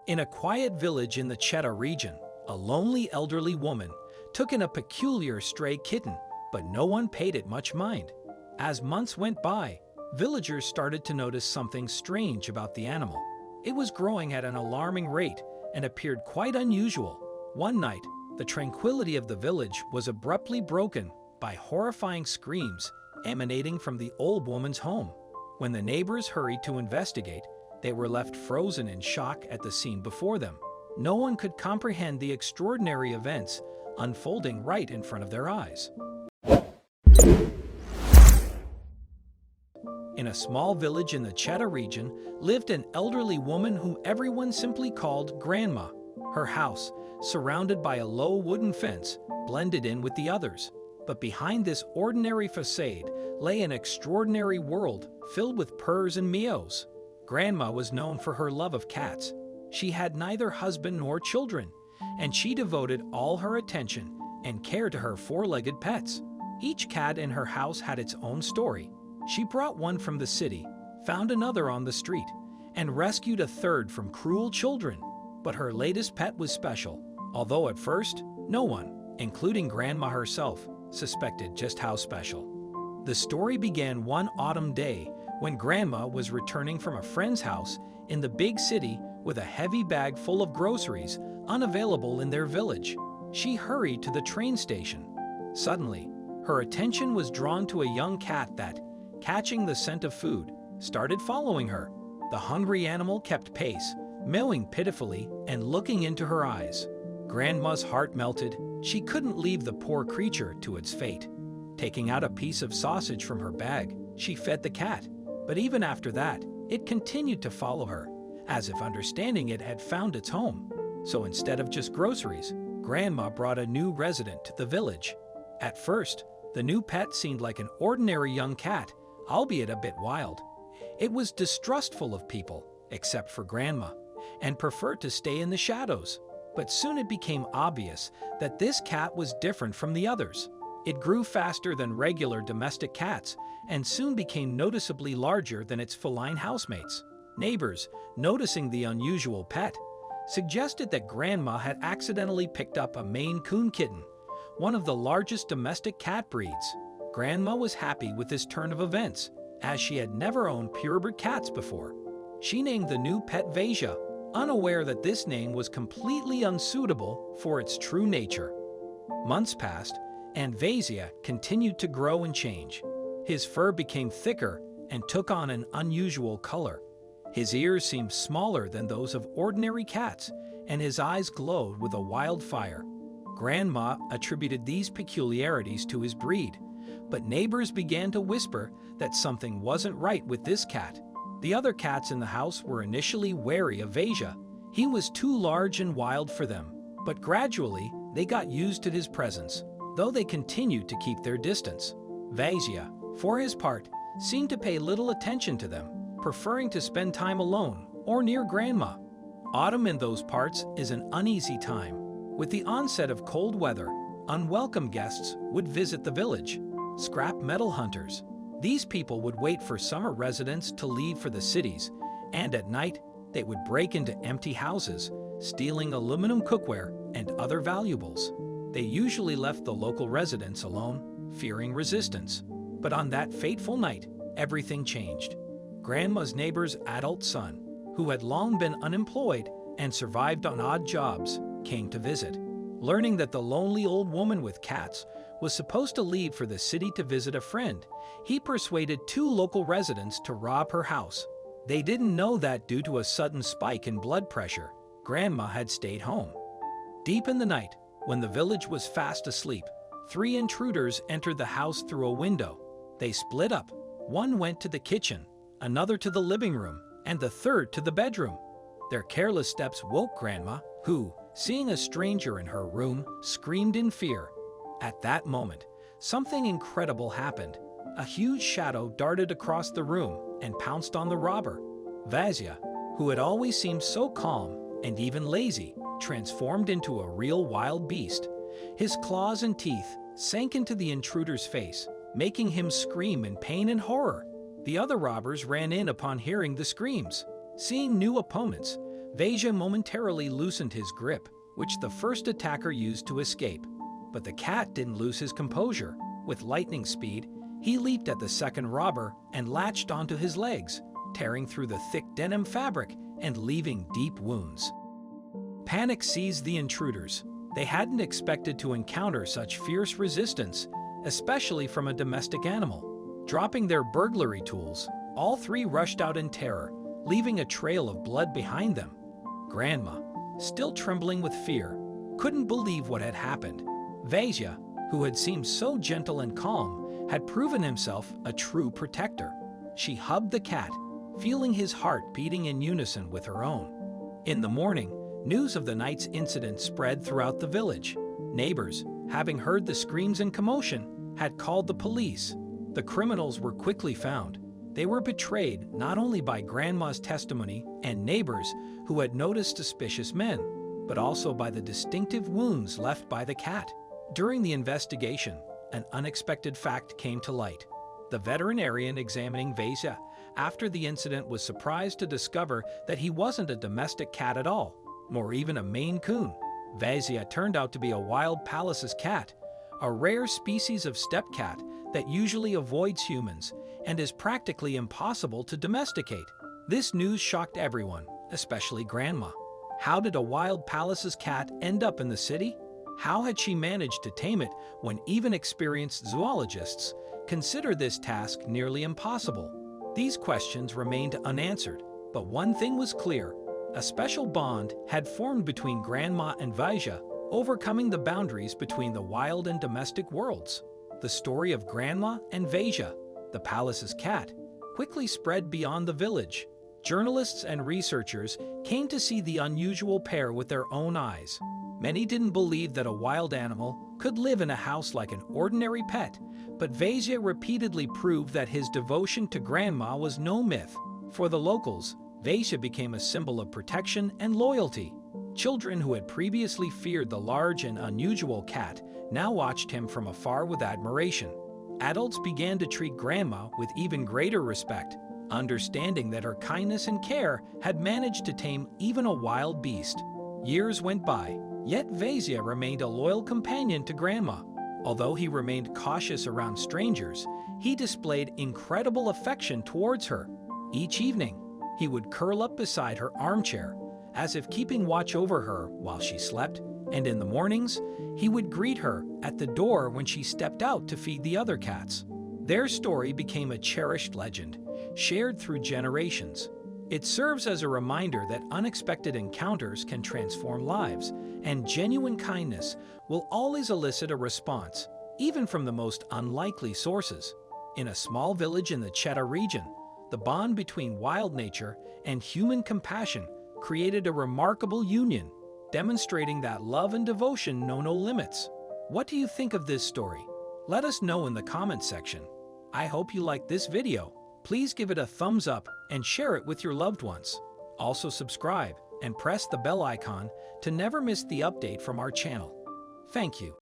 In a quiet village in the Cheta region, a lonely elderly woman took in a peculiar stray kitten, but no one paid it much mind. As months went by, villagers started to notice something strange about the animal. It was growing at an alarming rate and appeared quite unusual. One night, the tranquility of the village was abruptly broken by horrifying screams emanating from the old woman's home. When the neighbors hurried to investigate, they were left frozen in shock at the scene before them. No one could comprehend the extraordinary events unfolding right in front of their eyes. In a small village in the Cheta region lived an elderly woman who everyone simply called Grandma. Her house, surrounded by a low wooden fence, blended in with the others. But behind this ordinary facade lay an extraordinary world filled with purrs and meows. Grandma was known for her love of cats. She had neither husband nor children, and she devoted all her attention and care to her four-legged pets. Each cat in her house had its own story. She brought one from the city, found another on the street, and rescued a third from cruel children. But her latest pet was special, although at first, no one, including Grandma herself, suspected just how special. The story began one autumn day when Grandma was returning from a friend's house in the big city with a heavy bag full of groceries unavailable in their village. She hurried to the train station. Suddenly, her attention was drawn to a young cat that, catching the scent of food, started following her. The hungry animal kept pace, mewing pitifully and looking into her eyes. Grandma's heart melted. She couldn't leave the poor creature to its fate. Taking out a piece of sausage from her bag, she fed the cat. But even after that, it continued to follow her, as if understanding it had found its home. So instead of just groceries, Grandma brought a new resident to the village. At first, the new pet seemed like an ordinary young cat, albeit a bit wild. It was distrustful of people, except for Grandma, and preferred to stay in the shadows. But soon it became obvious that this cat was different from the others. It grew faster than regular domestic cats and soon became noticeably larger than its feline housemates. Neighbors, noticing the unusual pet, suggested that Grandma had accidentally picked up a Maine Coon kitten, one of the largest domestic cat breeds. Grandma was happy with this turn of events, as she had never owned purebred cats before. She named the new pet Vasia, unaware that this name was completely unsuitable for its true nature. Months passed, and Vasia continued to grow and change. His fur became thicker and took on an unusual color. His ears seemed smaller than those of ordinary cats, and his eyes glowed with a wild fire. Grandma attributed these peculiarities to his breed, but neighbors began to whisper that something wasn't right with this cat. The other cats in the house were initially wary of Vasia. He was too large and wild for them, but gradually they got used to his presence, though they continued to keep their distance. Vasia, for his part, seemed to pay little attention to them, preferring to spend time alone or near Grandma. Autumn in those parts is an uneasy time. With the onset of cold weather, unwelcome guests would visit the village. Scrap metal hunters. These people would wait for summer residents to leave for the cities, and at night, they would break into empty houses, stealing aluminum cookware and other valuables. They usually left the local residents alone, fearing resistance. But on that fateful night, everything changed. Grandma's neighbor's adult son, who had long been unemployed and survived on odd jobs, came to visit. Learning that the lonely old woman with cats was supposed to leave for the city to visit a friend, he persuaded two local residents to rob her house. They didn't know that due to a sudden spike in blood pressure, Grandma had stayed home. Deep in the night, when the village was fast asleep, three intruders entered the house through a window. They split up. One went to the kitchen, another to the living room, and the third to the bedroom. Their careless steps woke Grandma, who, seeing a stranger in her room, screamed in fear. At that moment, something incredible happened. A huge shadow darted across the room and pounced on the robber. Vasia, who had always seemed so calm and even lazy, transformed into a real wild beast. His claws and teeth sank into the intruder's face, making him scream in pain and horror. The other robbers ran in upon hearing the screams. Seeing new opponents, Vasia momentarily loosened his grip, which the first attacker used to escape. But the cat didn't lose his composure. With lightning speed, he leaped at the second robber and latched onto his legs, tearing through the thick denim fabric and leaving deep wounds. Panic seized the intruders. They hadn't expected to encounter such fierce resistance, especially from a domestic animal. Dropping their burglary tools, all three rushed out in terror, leaving a trail of blood behind them. Grandma, still trembling with fear, couldn't believe what had happened. Vasia, who had seemed so gentle and calm, had proven himself a true protector. She hugged the cat, feeling his heart beating in unison with her own. In the morning, news of the night's incident spread throughout the village. Neighbors, having heard the screams and commotion, had called the police. The criminals were quickly found. They were betrayed not only by Grandma's testimony and neighbors who had noticed suspicious men, but also by the distinctive wounds left by the cat. During the investigation, an unexpected fact came to light. The veterinarian examining Vasia after the incident was surprised to discover that he wasn't a domestic cat at all, nor even a Maine Coon. Vasia turned out to be a wild Pallas's cat, a rare species of steppe cat that usually avoids humans and is practically impossible to domesticate. This news shocked everyone, especially Grandma. How did a wild Pallas's cat end up in the city? How had she managed to tame it when even experienced zoologists consider this task nearly impossible? These questions remained unanswered, but one thing was clear. A special bond had formed between Grandma and Vasia, overcoming the boundaries between the wild and domestic worlds. The story of Grandma and Vasia, the Pallas's cat, quickly spread beyond the village. Journalists and researchers came to see the unusual pair with their own eyes. Many didn't believe that a wild animal could live in a house like an ordinary pet, but Vasia repeatedly proved that his devotion to Grandma was no myth. For the locals, Vasia became a symbol of protection and loyalty. Children who had previously feared the large and unusual cat now watched him from afar with admiration. Adults began to treat Grandma with even greater respect, understanding that her kindness and care had managed to tame even a wild beast. Years went by, yet Vasia remained a loyal companion to Grandma. Although he remained cautious around strangers, he displayed incredible affection towards her. Each evening, he would curl up beside her armchair, as if keeping watch over her while she slept, and in the mornings, he would greet her at the door when she stepped out to feed the other cats. Their story became a cherished legend, shared through generations. It serves as a reminder that unexpected encounters can transform lives, and genuine kindness will always elicit a response, even from the most unlikely sources. In a small village in the Cheta region, the bond between wild nature and human compassion created a remarkable union, demonstrating that love and devotion know no limits. What do you think of this story? Let us know in the comments section. I hope you liked this video. Please give it a thumbs up and share it with your loved ones. Also subscribe and press the bell icon to never miss the update from our channel. Thank you.